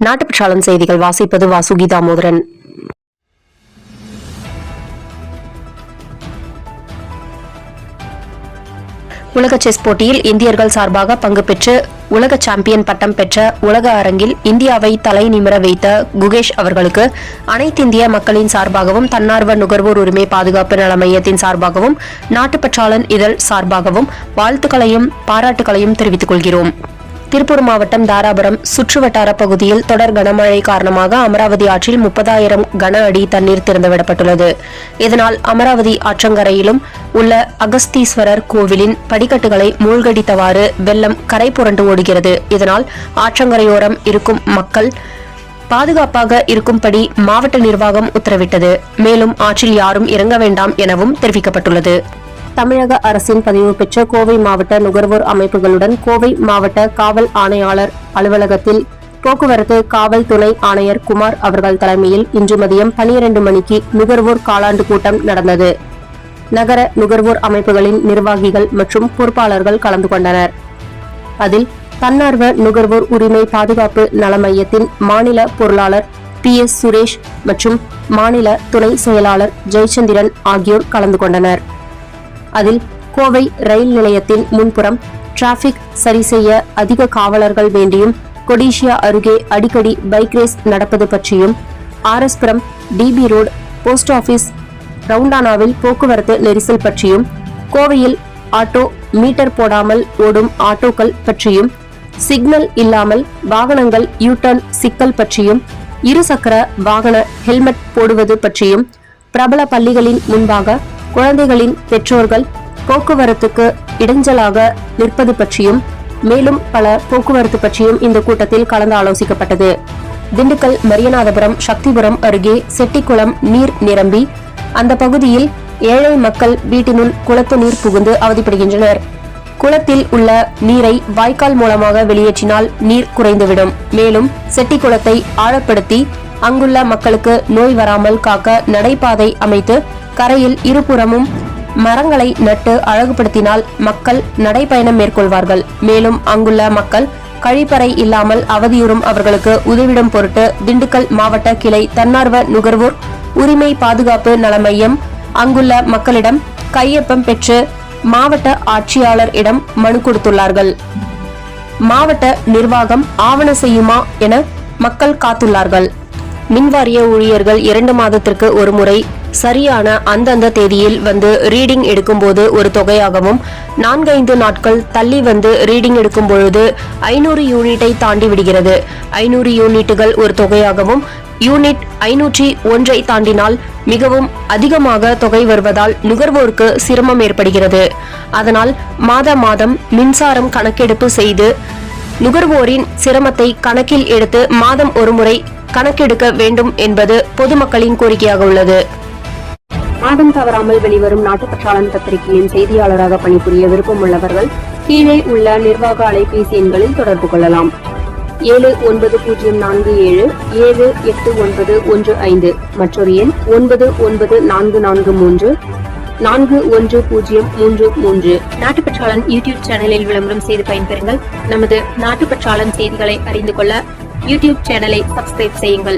நாட்டுப்பற்றாளன் செய்திகள் வாசிப்பது வாசுகி தாமோதரன். உலக செஸ் போட்டியில் இந்தியர்கள் சார்பாக பங்கு பெற்று உலக சாம்பியன் பட்டம் பெற்ற உலக அரங்கில் இந்தியாவை தலை நிமிர வைத்த குகேஷ் அவர்களுக்கு அனைத்திந்திய மக்களின் சார்பாகவும் தன்னார்வ நுகர்வோர் உரிமை பாதுகாப்பு நல மையத்தின் சார்பாகவும் நாட்டுப்பற்றாளன் இதழ் சார்பாகவும் வாழ்த்துக்களையும் பாராட்டுகளையும் தெரிவித்துக் கொள்கிறோம். திருப்பூர் மாவட்டம் தாராபுரம் சுற்றுவட்டார பகுதியில் தொடர் கனமழை காரணமாக அமராவதி ஆற்றில் 30,000 கன அடி தண்ணீர் திறந்துவிடப்பட்டுள்ளது. இதனால் அமராவதி ஆற்றங்கரையிலும் உள்ள அகஸ்தீஸ்வரர் கோவிலின் படிக்கட்டுகளை மூழ்கடித்தவாறு வெள்ளம் கரை புரண்டு ஓடுகிறது. இதனால் ஆற்றங்கரையோரம் இருக்கும் மக்கள் பாதுகாப்பாக இருக்கும்படி மாவட்ட நிர்வாகம் உத்தரவிட்டது. மேலும் ஆற்றில் யாரும் இறங்க வேண்டாம் எனவும் தெரிவிக்கப்பட்டுள்ளது. தமிழக அரசின் பதிவு பெற்ற கோவை மாவட்ட நுகர்வோர் அமைப்புகளுடன் கோவை மாவட்ட காவல் ஆணையாளர் அலுவலகத்தில் போக்குவரத்து காவல் துணை ஆணையர் குமார் அவர்கள் தலைமையில் இன்று மதியம் 12 மணிக்கு நுகர்வோர் காலாண்டு கூட்டம் நடந்தது. நகர நுகர்வோர் அமைப்புகளின் நிர்வாகிகள் மற்றும் பொறுப்பாளர்கள் கலந்து கொண்டனர். அதில் தன்னார்வ நுகர்வோர் உரிமை பாதுகாப்பு நல மையத்தின் மாநில பொருளாளர் PS சுரேஷ் மற்றும் மாநில துணை செயலாளர் ஜெயச்சந்திரன் ஆகியோர் கலந்து கொண்டனர். அதில் கோவை ரயில் நிலையத்தின் முன்புறம் டிராபிக் சரி செய்ய அதிக காவலர்கள் வேண்டியும், கொடிஷியா அருகே அடிக்கடி பைக் ரேஸ் நடப்பது பற்றியும், RS புரம் DB ரோடு போஸ்ட் ஆபீஸ் ரவுண்டானாவில் போக்குவரத்து நெரிசல் பற்றியும், கோவையில் ஆட்டோ மீட்டர் போடாமல் ஓடும் ஆட்டோக்கள் பற்றியும், சிக்னல் இல்லாமல் வாகனங்கள் யூடர்ன் சிக்கல் பற்றியும், இருசக்கர வாகன ஹெல்மெட் போடுவது பற்றியும், பிரபல பள்ளிகளின் முன்பாக குழந்தைகளின் பெற்றோர்கள் போக்குவரத்துக்கு இடைஞ்சலாக நிற்பது பற்றியும் மேலும் பல போக்குவரத்து பற்றியும் இந்த கூட்டத்தில் கலந்து ஆலோசிக்கப்பட்டது. திண்டுக்கல் மரியநாதபுரம் சக்திபுரம் அருகே செட்டிக்குளம் நீர் நிரம்பி அந்த பகுதியில் ஏழை மக்கள் வீட்டினுள் குளத்து நீர் புகுந்து அவதிப்படுகின்றனர். குளத்தில் உள்ள நீரை வாய்க்கால் மூலமாக வெளியேற்றினால் நீர் குறைந்துவிடும். மேலும் செட்டிக்குளத்தை ஆழப்படுத்தி அங்குள்ள மக்களுக்கு நோய் வராமல் காக்க நடைபாதை அமைத்து கரையில் இருபுறமும் மரங்களை நட்டு அழகுபடுத்தினால் மக்கள் நடைபயணம் மேற்கொள்வார்கள். மேலும் அங்குள்ள மக்கள் கழிப்பறை இல்லாமல் அவதியுறும் அவர்களுக்கு உதவிடும் பொருட்டு திண்டுக்கல் மாவட்ட கிளை தன்னார்வ நுகர்வோர் உரிமை பாதுகாப்பு நல மையம் அங்குள்ள மக்களிடம் கையொப்பம் பெற்று மாவட்ட ஆட்சியாளர் இடம் மனு கொடுத்துள்ளார்கள். மாவட்ட நிர்வாகம் ஆவண செய்யுமா என மக்கள் காத்துள்ளார்கள். மின்வாரிய ஊழியர்கள் 2 மாதத்திற்கு ஒரு முறை சரியான அந்தந்த தேதியில் வந்து ரீடிங் எடுக்கும்போது ஒரு தொகையாகவும், 4-5 நாட்கள் தள்ளி வந்து ரீடிங் எடுக்கும் பொழுது 500 யூனிட்டை தாண்டி விடுகிறது. 500 யூனிட்டுகள் ஒரு தொகையாகவும், யூனிட் 501 தாண்டினால் மிகவும் அதிகமாக தொகை வருவதால் நுகர்வோருக்கு சிரமம் ஏற்படுகிறது. அதனால் மாதம் மின்சாரம் கணக்கெடுப்பு செய்து நுகர்வோரின் சிரமத்தை கணக்கில் எடுத்து மாதம் ஒரு முறை கணக்கெடுக்க வேண்டும் என்பது பொதுமக்களின் கோரிக்கையாக உள்ளது. மாதம் தவறாமல் வெளிவரும் நாட்டுப்பற்றாளன் பத்திரிகையின் செய்தியாளராக பணிபுரிய விருப்பம் உள்ளவர்கள் கீழே உள்ள நிர்வாக அலைபேசி எண்களில் தொடர்பு கொள்ளலாம். 7947789115 மற்றொரு எண் 9944341033. நாட்டுப்பற்றாளன் யூடியூப் சேனலில் விளம்பரம் செய்து பயன்பெறுங்கள். நமது நாட்டுப்பற்றாளன் செய்திகளை அறிந்து கொள்ள யூடியூப் சேனலை சப்ஸ்கிரைப் செய்யுங்கள்.